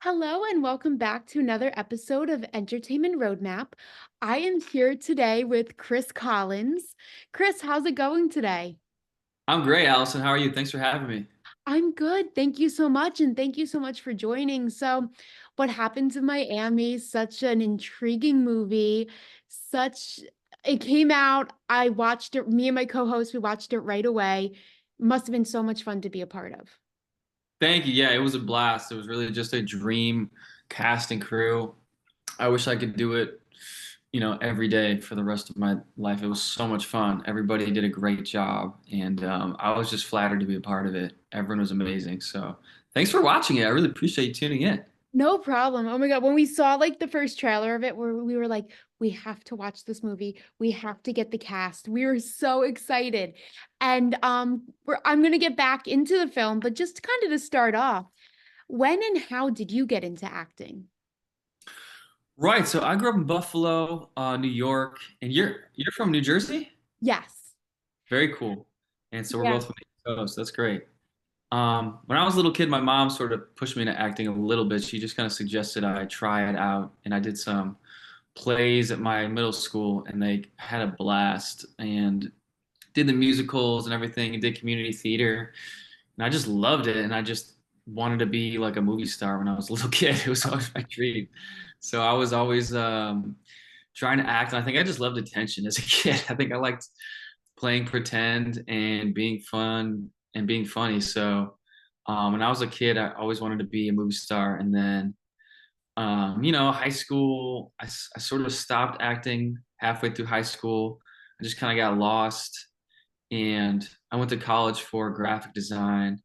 Hello and welcome back to another episode of Entertainment Roadmap. I am here today with Chris Collins. Chris, how's it going today? I'm great, Allison. How are you? Thanks for having me. I'm good. Thank you so much. And thank you so much for joining. So, What Happens in Miami, such an intriguing movie. Such, it came out. I watched it, me and my co host, we watched it right away. Must have been so much fun to be a part of. Thank you. Yeah, it was a blast. It was really just a dream cast and crew. I wish I could do it, every day for the rest of my life. It was so much fun. Everybody did a great job, and I was just flattered to be a part of it. Everyone was amazing. So thanks for watching it. I really appreciate you tuning in. No problem. Oh my God. When we saw like the first trailer of it, where we were like, we have to watch this movie. We have to get the cast. We were so excited. And I'm gonna get back into the film, but just kind of to start off, when and how did you get into acting? Right. So I grew up in Buffalo, New York, and you're from New Jersey? Yes. Very cool. And so we're Yeah. both from the East Coast. That's great. When I was a little kid, my mom sort of pushed me into acting a little bit. She just kind of suggested I try it out, and I did some plays at my middle school, and they had a blast and did the musicals and everything, and did community theater, and I just loved it, and I just wanted to be like a movie star when I was a little kid. It was always my dream. So I was always trying to act, and I think I just loved attention as a kid. I think I liked playing pretend and being fun and being funny. So when I was a kid, I always wanted to be a movie star. And then, high school, I sort of stopped acting halfway through high school. I just kind of got lost. And I went to college for graphic design.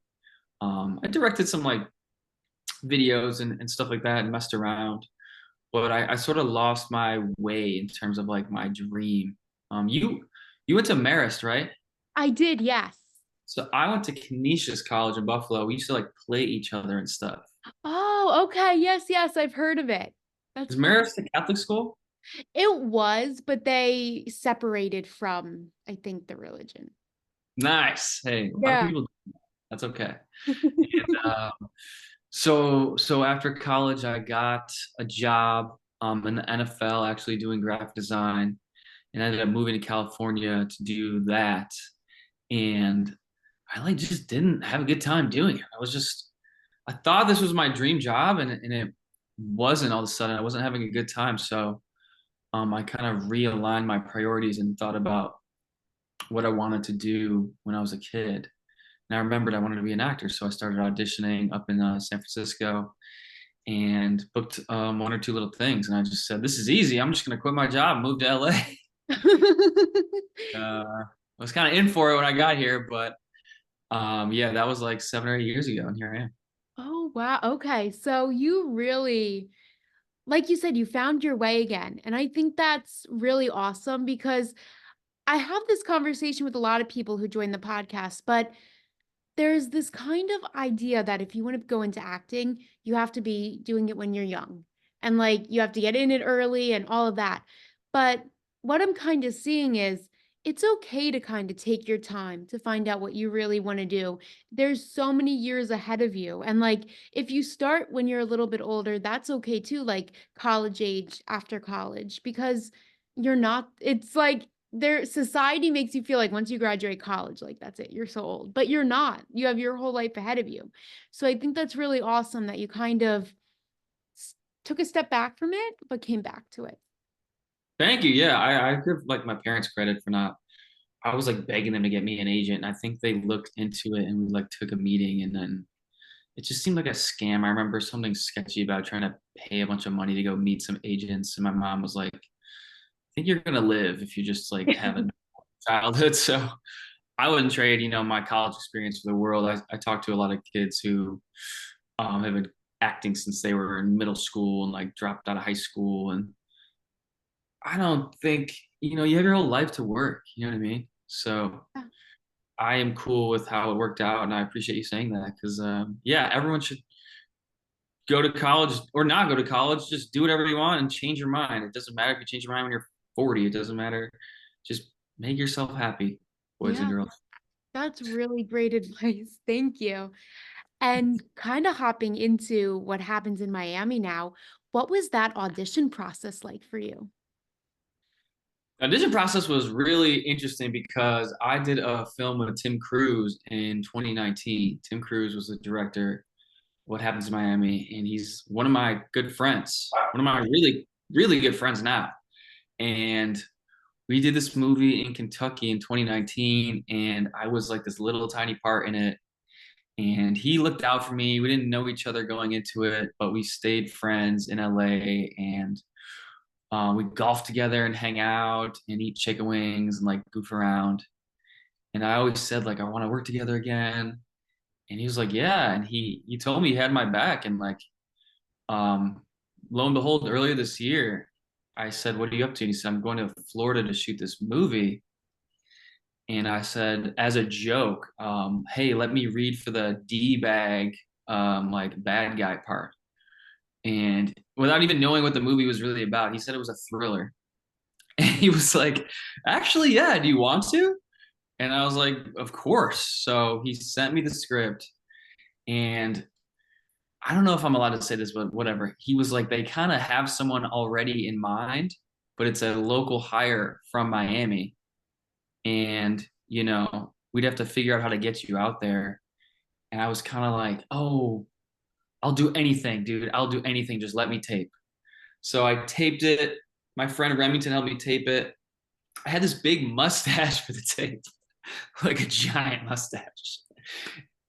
I directed some like videos and stuff like that and messed around. But I sort of lost my way in terms of like my dream. You went to Marist, right? I did, yes. So I went to Canisius College in Buffalo. We used to like play each other and stuff. Oh, okay. Yes, yes, I've heard of it. That's Is fun. Marist a Catholic school? It was, but they separated from, I think, the religion. Nice. Hey, a lot of Yeah. people. That's okay. And so after college, I got a job in the NFL, actually doing graphic design, and I ended up moving to California to do that. And I like just didn't have a good time doing it. I thought this was my dream job, and it wasn't. All of a sudden, I wasn't having a good time. So I kind of realigned my priorities and thought about what I wanted to do when I was a kid. And I remembered I wanted to be an actor, so I started auditioning up in San Francisco and booked one or two little things. And I just said, "This is easy. I'm just going to quit my job, and move to LA." I was kind of in for it when I got here, but yeah, that was like 7 or 8 years ago, and here I am. Oh, wow. Okay. So you really, like you said, you found your way again. And I think that's really awesome because I have this conversation with a lot of people who join the podcast, but there's this kind of idea that if you want to go into acting, you have to be doing it when you're young and like you have to get in it early and all of that. But what I'm kind of seeing is it's okay to kind of take your time to find out what you really want to do. There's so many years ahead of you. And like if you start when you're a little bit older, that's okay too, like college age after college, because you're not, it's like their society makes you feel like once you graduate college, like that's it, you're so old, but you're not. You have your whole life ahead of you. So I think that's really awesome that you kind of took a step back from it, but came back to it. Thank you. Yeah, I give like my parents credit for not. I was like begging them to get me an agent, and I think they looked into it and we like took a meeting, and then it just seemed like a scam. I remember something sketchy about trying to pay a bunch of money to go meet some agents, and my mom was like, "I think you're gonna live if you just like have a childhood." So I wouldn't trade, my college experience for the world. I talked to a lot of kids who have been acting since they were in middle school and like dropped out of high school, and I don't think, you have your whole life to work. You know what I mean? So Yeah. I am cool with how it worked out, and I appreciate you saying that because, yeah, everyone should go to college or not go to college. Just do whatever you want and change your mind. It doesn't matter if you change your mind when you're 40. It doesn't matter. Just make yourself happy, boys and Yeah, girls. that's really great advice. Thank you. And kind of hopping into what happens in Miami now, what was that audition process like for you? Audition process was really interesting because I did a film with Tim Cruise in 2019. Tim Cruise was the director. What Happens in Miami, and he's one of my good friends, one of my really good friends now. And we did this movie in Kentucky in 2019, and I was like this little tiny part in it. And he looked out for me. We didn't know each other going into it, but we stayed friends in LA, and we golf together and hang out and eat chicken wings and like goof around. And I always said like I want to work together again. And he was like, yeah. And he told me he had my back. And like um, lo and behold, earlier this year, I said, "What are you up to?" And he said, "I'm going to Florida to shoot this movie." And I said, as a joke, "Hey, let me read for the D bag, like bad guy part." And without even knowing what the movie was really about, he said it was a thriller. And he was like, "Actually, yeah, do you want to?" And I was like, "Of course." So he sent me the script, and I don't know if I'm allowed to say this, but whatever. He was like, they kind of have someone already in mind, but it's a local hire from Miami. And, we'd have to figure out how to get you out there. And I was kind of like, oh, I'll do anything, dude. I'll do anything. Just let me tape. So I taped it. My friend Remington helped me tape it. I had this big mustache for the tape, like a giant mustache.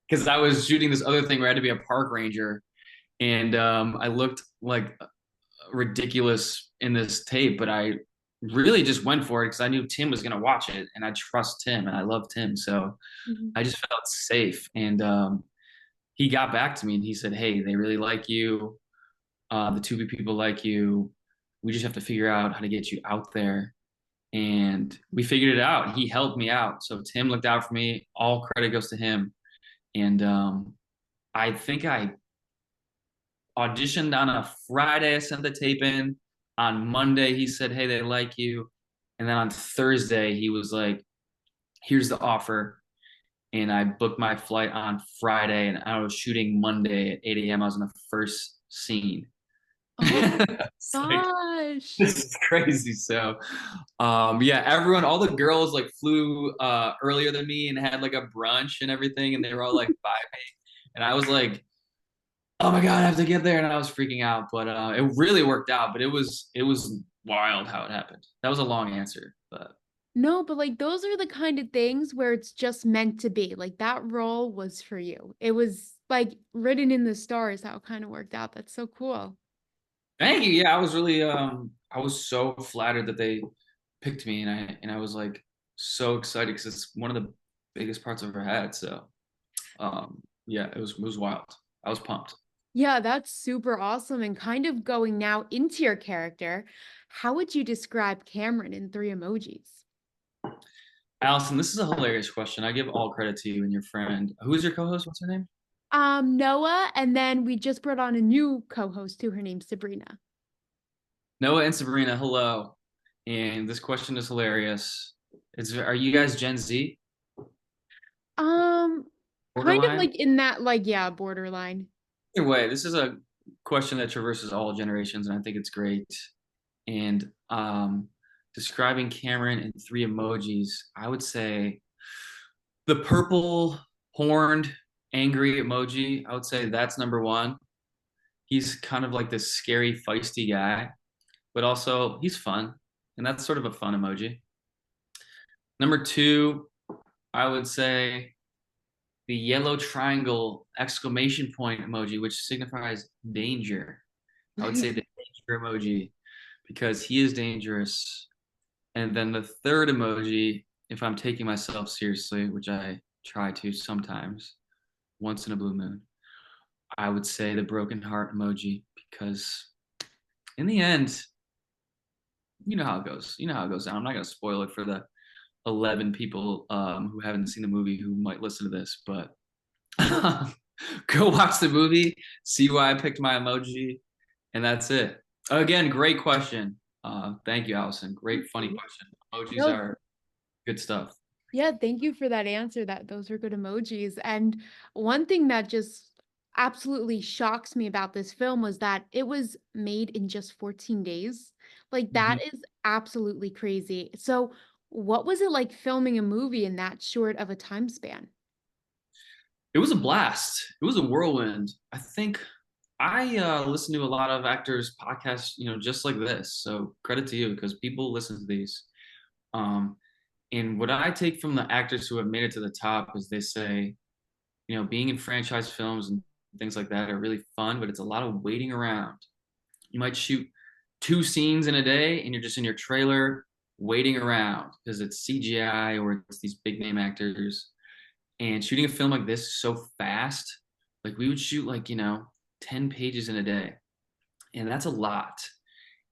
Because I was shooting this other thing where I had to be a park ranger. And I looked like ridiculous in this tape, but I really just went for it because I knew Tim was going to watch it, and I trust Tim and I love Tim. So Mhm. I just felt safe. And he got back to me and he said, "Hey, they really like you. The Tubi people like you. We just have to figure out how to get you out there." And we figured it out. He helped me out. So Tim looked out for me. All credit goes to him. And I think I auditioned on a Friday. I sent the tape in. On Monday, he said, "Hey, they like you." And then on Thursday, he was like, "Here's the offer." And I booked my flight on Friday, and I was shooting Monday at 8 a.m. I was in the first scene. Oh It's like, gosh. this is crazy. So, yeah, all the girls like flew earlier than me and had like a brunch and everything, and they were all like vibing. And I was like, oh my god, I have to get there, and I was freaking out, but it really worked out. But it was wild how it happened. That was a long answer, but No, but like those are the kind of things where it's just meant to be. Like that role was for you. It was like written in the stars how it kind of worked out. That's so cool. thank you. Yeah, I was really I was so flattered that they picked me, and I was like so excited because it's one of the biggest parts I've ever had. So yeah, it was wild. I was pumped. Yeah, that's super awesome. And kind of going now into your character, how would you describe Cameron in three emojis? Allison, this is a hilarious question. I give all credit to you and your friend. Who's your co-host? What's her name? Noah, and then we just brought on a new co-host too. Her name's Sabrina. Noah and Sabrina. Hello. And this question is hilarious. Are you guys Gen Z? Um, kind of Borderline? like in that, like, yeah, borderline. Either way, this is a question that traverses all generations, and I think it's great. And describing Cameron in three emojis, I would say the purple horned angry emoji. I would say that's number one. He's kind of like this scary, feisty guy, but also he's fun, and that's sort of a fun emoji. Number two, I would say the yellow triangle exclamation point emoji, which signifies danger. I would say the danger emoji because he is dangerous. And then the third emoji, if I'm taking myself seriously, which I try to sometimes, once in a blue moon, I would say the broken heart emoji because in the end, you know how it goes. You know how it goes down. I'm not going to spoil it for the 11 people who haven't seen the movie who might listen to this, but go watch the movie, see why I picked my emoji, and that's it. Again, great question. Thank you, Allison. Great, funny question. Emojis No, are good stuff. yeah, thank you for that answer. That those are good emojis. And one thing that just absolutely shocks me about this film was that it was made in just 14 days. Like, Mhm. that is absolutely crazy. So, what was it like filming a movie in that short of a time span? It was a blast. It was a whirlwind. I think I listen to a lot of actors' podcasts, just like this. So credit to you because people listen to these. Um, and what I take from the actors who have made it to the top is they say, being in franchise films and things like that are really fun, but it's a lot of waiting around. You might shoot two scenes in a day and you're just in your trailer waiting around because it's CGI or it's these big name actors. And shooting a film like this so fast, like we would shoot like, 10 pages in a day. And that's a lot.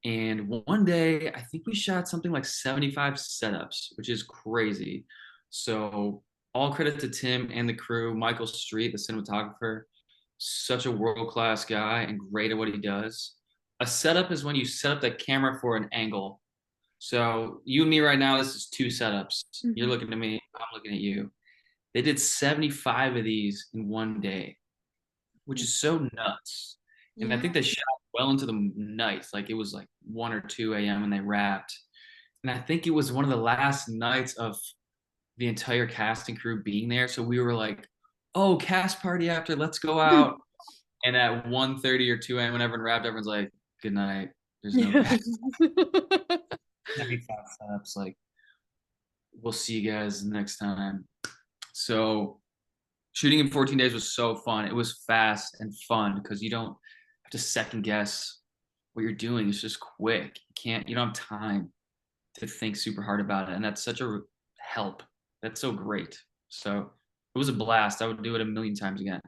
And one day, I think we shot something like 75 setups, which is crazy. So, all credit to Tim and the crew. Michael Street, the cinematographer, such a world class guy and great at what he does. A setup is when you set up the camera for an angle. So, you and me right now, this is two setups. You're Mhm. looking at me, I'm looking at you. They did 75 of these in one day, which is so nuts. And I Yeah. think they shot well into the night. Like it was like 1 or 2 a.m. and they wrapped. And I think it was one of the last nights of the entire cast and crew being there. So we were like, oh, cast party after, let's go out. And at 1:30 or 2 a.m. when everyone wrapped, everyone's like, good night. There's no Yeah. cast. 75 setups. Like, we'll see you guys next time. So shooting in 14 days was so fun. It was fast and fun because you don't have to second guess what you're doing. It's just quick. You don't have time to think super hard about it. And that's such a help. That's so great. So it was a blast. I would do it a million times again.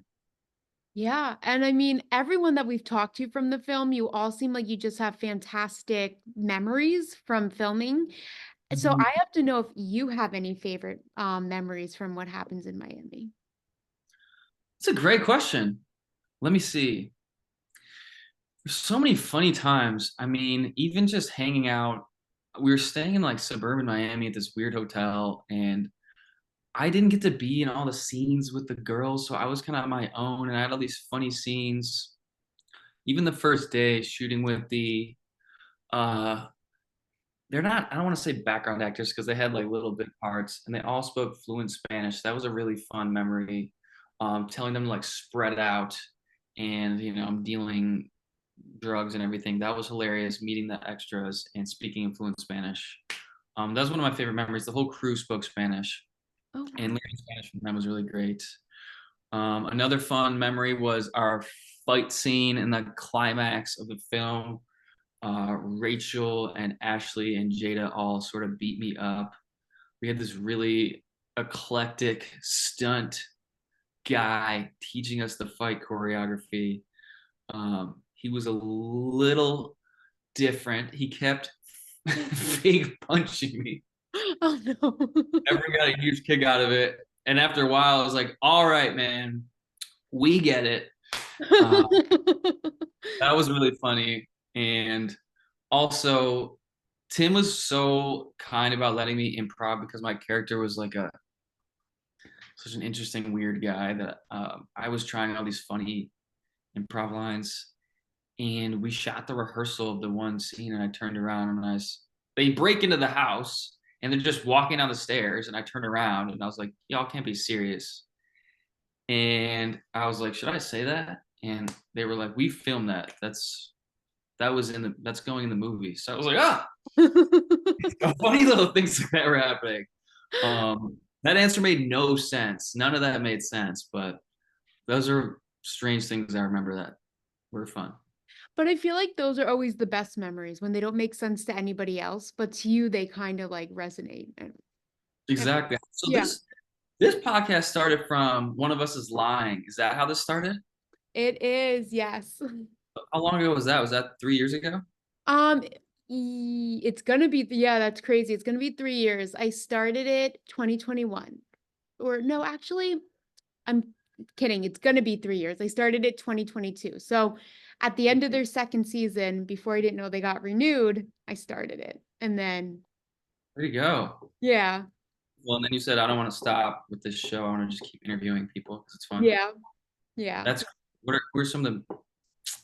Yeah, and I mean, everyone that we've talked to from the film, you all seem like you just have fantastic memories from filming. So Mhm. I have to know if you have any favorite memories from what happens in Miami. It's a great question. Let me see. There's so many funny times. I mean, even just hanging out, we were staying in like suburban Miami at this weird hotel, and I didn't get to be in all the scenes with the girls, so I was kind of on my own, and I had all these funny scenes. Even the first day shooting with uh, they're not, I don't want to say background actors because they had like little bit parts, and they all spoke fluent Spanish. That was a really fun memory. Telling them to like spread out, and I'm dealing drugs and everything. That was hilarious. Meeting the extras and speaking in fluent Spanish. That was one of my favorite memories. The whole crew spoke Spanish, Oh, and wow. learning Spanish from them was really great. Another fun memory was our fight scene in the climax of the film. Rachel and Ashley and Jada all sort of beat me up. We had this really eclectic stunt guy teaching us the fight choreography. He was a little different. He kept fake punching me. Oh no. Everyone got a huge kick out of it. And after a while, I was like, all right, man, we get it. Uh, that was really funny. And also, Tim was so kind about letting me improv because my character was like such an interesting, weird guy that I was trying all these funny improv lines. And we shot the rehearsal of the one scene, and I turned around and they break into the house and they're just walking down the stairs. And I turned around and I was like, y'all can't be serious. And I was like, should I say that? And they were like, we filmed that. That's going in the movie. So I was like, ah, funny little things like that were happening. That answer made no sense. None of that made sense, but those are strange things I remember that were fun. But I feel like those are always the best memories when they don't make sense to anybody else, but to you they kind of like resonate. And Exactly. So yeah, this podcast started from one of us is lying. Is that how this started? it is, yes. How long ago was that? Was that 3 years ago? Um, it's gonna be, yeah, that's crazy. It's gonna be 3 years. I started it 2021. Or no, actually, I'm kidding. It's gonna be 3 years. I started it 2022. So at the end of their second season, before I didn't know they got renewed, I started it. And then, There you go. yeah, Well, and then you said I don't want to stop with this show. I want to just keep interviewing people because it's fun. yeah, yeah. That's Who are some of the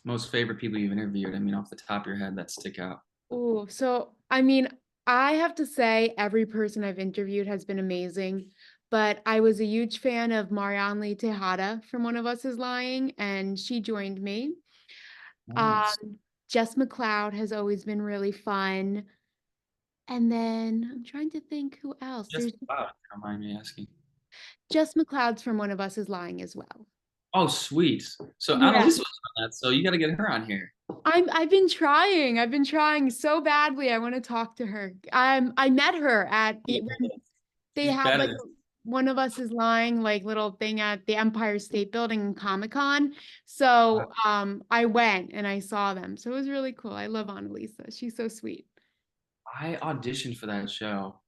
most favorite people you've interviewed? I mean, off the top of your head that stick out. Oh, so I mean, I have to say every person I've interviewed has been amazing, but I was a huge fan of Marianne Tejada from One of Us is Lying, and she joined me. Nice. Um, Jess McLeod has always been really fun. And then I'm trying to think who else. Just There's wow, if you don't mind me asking. Jess McLeod's from One of Us is Lying as well. Oh, sweet. So Yeah. Annalisa was on that, so you got to get her on here. I've been trying. I've been trying so badly. I want to talk to her. I met her at the when they She's had like better. One of Us is Lying like little thing at the Empire State Building in Comic-Con. So I went and I saw them. So it was really cool. I love Annalisa. She's so sweet. I auditioned for that show,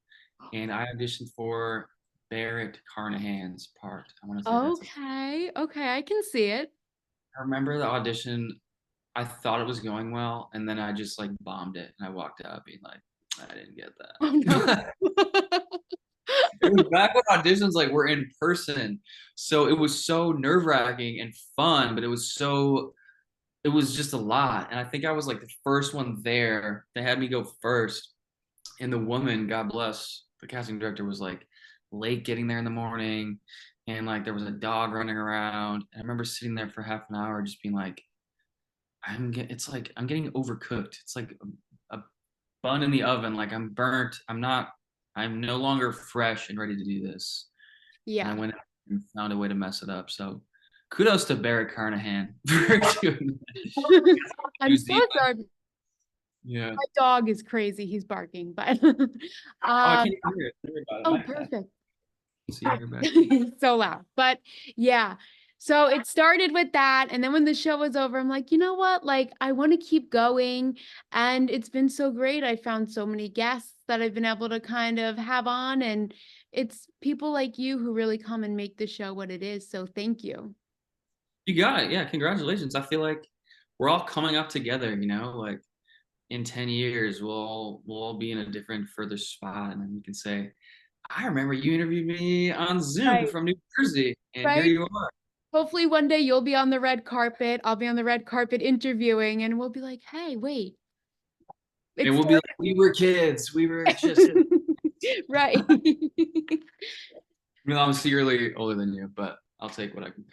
and I auditioned for Barrett Carnahan's part. I want to say that's his. Okay. Okay, I can see it. I remember the audition. I thought it was going well, and then I just like bombed it, and I walked out being like, I didn't get Oh no. that. It was back when auditions like were in person, so it was so nerve wracking and fun, but it was just a lot. And I think I was like the first one there. They had me go first, and the woman, God bless, the casting director was like late getting there in the morning, and like there was a dog running around. And I remember sitting there for half an hour, just being like, it's like I'm getting overcooked. It's like a bun in the oven. Like I'm burnt. I'm no longer fresh and ready to do this. And I Yeah. went and found a way to mess it up. So kudos to Barrett Carnahan for doing that. I'm so sorry. Yeah. My dog is crazy. He's barking, but Oh, I can't um even hear it. Sorry about it. oh My bad. perfect. See her back. So loud. But yeah. So it started with that. And then when the show was over, I'm like, you know what? Like, I want to keep going. And it's been so great. I found so many guests that I've been able to kind of have on. And it's people like you who really come and make the show what it is. So thank you. You got it. Yeah, congratulations. I feel like we're all coming up together, like in 10 years we'll all be in a different further spot and then we can say, I remember you interviewed me on Zoom Right. from New Jersey and here Right. you are. Hopefully one day you'll be on the red carpet. I'll be on the red carpet interviewing, and we'll be like, hey, wait, And it's we'll be like, we were kids. We were just right. I'm secretly older than you, but I'll take what I can.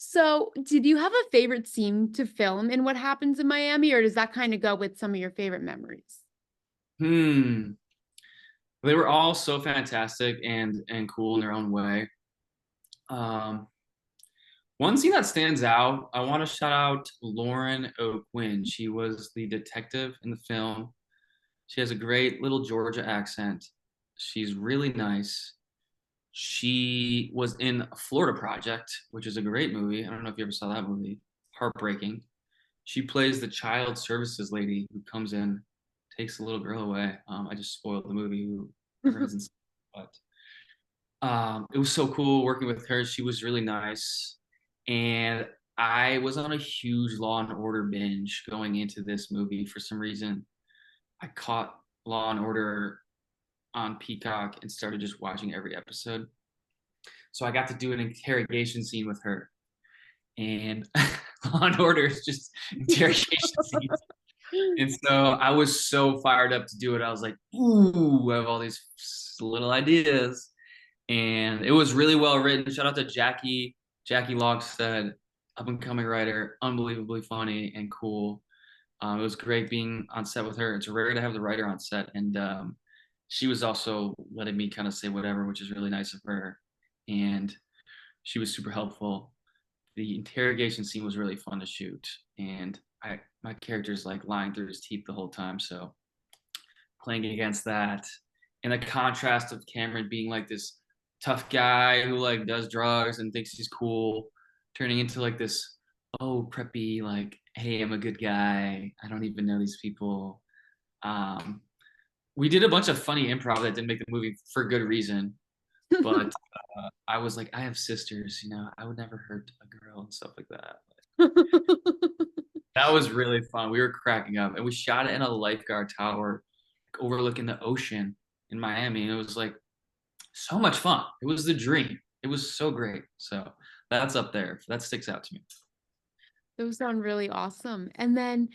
So, did you have a favorite scene to film in What Happens in Miami, or does that kind of go with some of your favorite memories? Hmm. They were all so fantastic and cool in their own way. Um, One scene that stands out, I want to shout out Lauren O'Quinn. She was the detective in the film. She has a great little Georgia accent. She's really nice. She was in Florida Project, which is a great movie. I don't know if you ever saw that movie. Heartbreaking. She plays the child services lady who comes in, takes the little girl away. I just spoiled the movie. Whoever hasn't seen it, but it was so cool working with her. She was really nice, and I was on a huge Law and Order binge going into this movie. For some reason, I caught Law and Order on Peacock and started just watching every episode. So I got to do an interrogation scene with her, and Law and Order is just interrogation scenes. And so I was so fired up to do it. I was like, ooh, I have all these little ideas. And it was really well written. Shout out to Jackie Logstead, up and coming writer, unbelievably funny and cool. It was great being on set with her. It's rare to have the writer on set, and she was also letting me kind of say whatever, which is really nice of her. And she was super helpful. The interrogation scene was really fun to shoot, and my character's like lying through his teeth the whole time. So playing against that, and the contrast of Cameron being like this tough guy who like does drugs and thinks he's cool, turning into like this preppy like, hey, I'm a good guy. I don't even know these people. Um, we did a bunch of funny improv that didn't make the movie for good reason, but I was like, I have sisters, I would never hurt a girl and stuff like that. That was really fun. We were cracking up, and we shot it in a lifeguard tower overlooking the ocean in Miami. And it was like so much fun. It was the dream. It was so great. So That's up there. That sticks out to me. Those sound really awesome. And then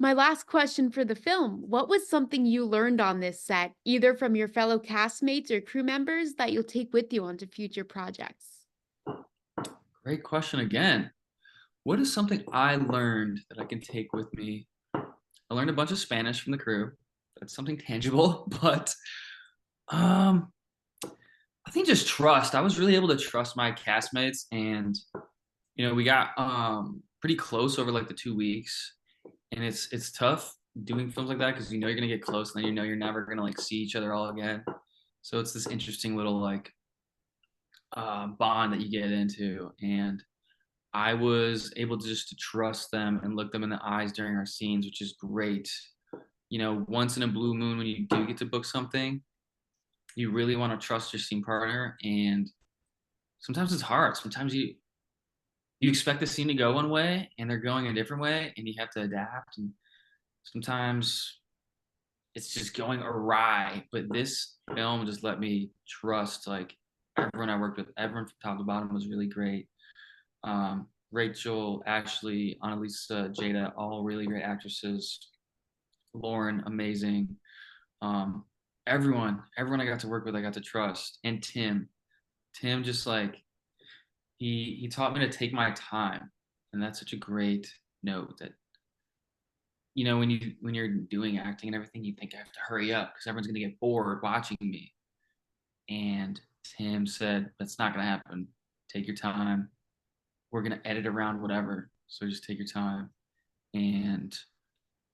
my last question for the film, what was something you learned on this set, either from your fellow castmates or crew members that you'll take with you onto future projects? Great question again. What is something I learned that I can take with me? I learned a bunch of Spanish from the crew. That's something tangible, but um, I think just trust. I was really able to trust my castmates, and we got pretty close over like the 2 weeks, and it's tough doing films like that because you're gonna get close, and then you're never gonna like see each other all again. So it's this interesting little like bond that you get into, and I was able to just to trust them and look them in the eyes during our scenes, which is great. Once in a blue moon, when you do get to book something, you really want to trust your scene partner, and sometimes it's hard. Sometimes you expect the scene to go one way, and they're going a different way, and you have to adapt. And sometimes it's just going awry. But this film just let me trust like everyone I worked with. Everyone from top to bottom was really great. Rachel, Ashley, Annalisa, Jada, all really great actresses. Lauren, amazing. Um, everyone I got to work with, I got to trust. And Tim just like he taught me to take my time, and that's such a great note that when you're doing acting and everything, you think I have to hurry up because everyone's gonna get bored watching me. And Tim said that's not gonna happen. Take your time. We're gonna edit around whatever, so just take your time. And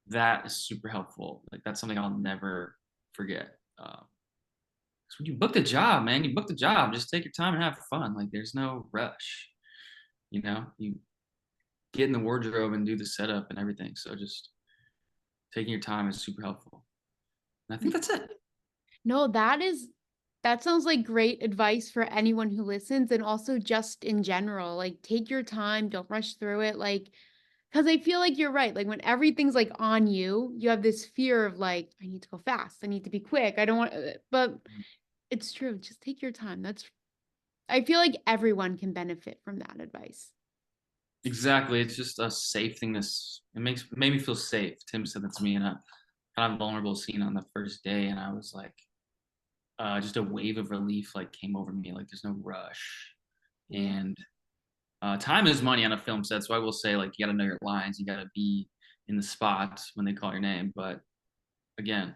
that is super helpful. Like that's something I'll never forget. 'Cause when you book the job, man, you book the job. Just take your time and have fun. Like there's no rush. You get in the wardrobe and do the setup and everything. So just taking your time is super helpful. And I think that's it. No, that sounds like great advice for anyone who listens and also just in general. Like take your time, don't rush through it. Like, because I feel like you're right. Like when everything's like on you, you have this fear of like, I need to go fast. I need to be quick. I don't want, but it's true. Just take your time. I feel like everyone can benefit from that advice. Exactly. It's just a safe thing. It made me feel safe. Tim said that to me in a kind of vulnerable scene on the first day, and I was like, just a wave of relief like came over me. Like there's no rush, Yeah. and time is money on a film set. So I will say like you got to know your lines. You got to be in the spot when they call your name. But again,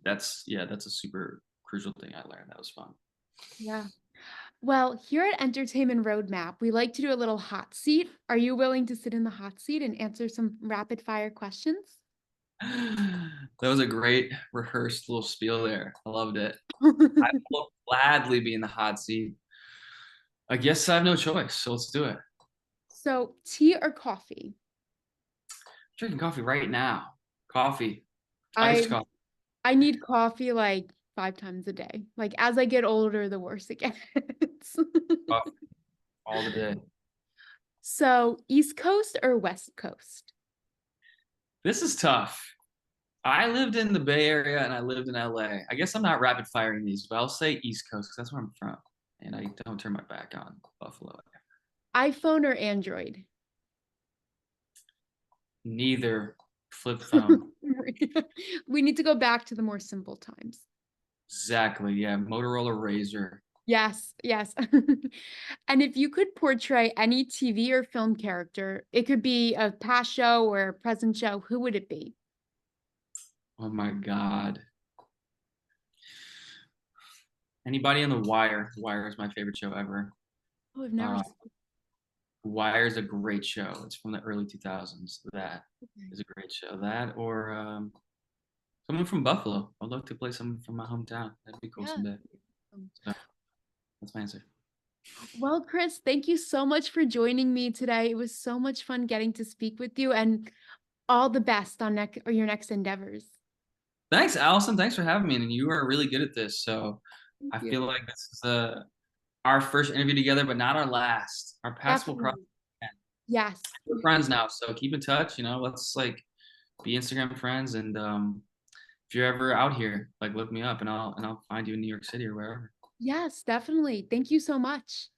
that's a super crucial thing I learned. That was fun. Yeah. Well, here at Entertainment Roadmap, we like to do a little hot seat. Are you willing to sit in the hot seat and answer some rapid fire questions? That was a great rehearsed little spiel there. I loved it. I will gladly be in the hot seat. I guess I have no choice, so let's do it. So, tea or coffee? Drinking coffee right now. Coffee. I Iced coffee. I need coffee like 5 times a day. Like as I get older, the worse it gets. Coffee all the day. So, East Coast or West Coast? This is tough. I lived in the Bay Area and I lived in LA. I guess I'm not rapid firing these, but I'll say East Coast because that's where I'm from. And I don't turn my back on Buffalo. iPhone or Android? Neither. Flip phone. We need to go back to the more simple times. Exactly. Yeah. Motorola Razor. Yes, yes. And if you could portray any TV or film character, it could be a past show or a present show, who would it be? Oh my God. Anybody on The Wire? The Wire is my favorite show ever. Oh, I've never Uh, seen Wire is a great show. It's from the early 2000s. That it. is a great show. That or someone from Buffalo. I'd love to play someone from my hometown. That'd be cool Yeah. someday. So that's my answer. Well, Chris, thank you so much for joining me today. It was so much fun getting to speak with you and all the best on your next endeavors. Thanks, Allison. Thanks for having me. And you are really good at this. So Thank I you. feel like this is our first interview together, but not our last. Our paths will cross. Definitely. Yes. We're friends now, so keep in touch. Let's like be Instagram friends. And if you're ever out here, like look me up, and I'll find you in New York City or wherever. Yes, definitely. Thank you so much.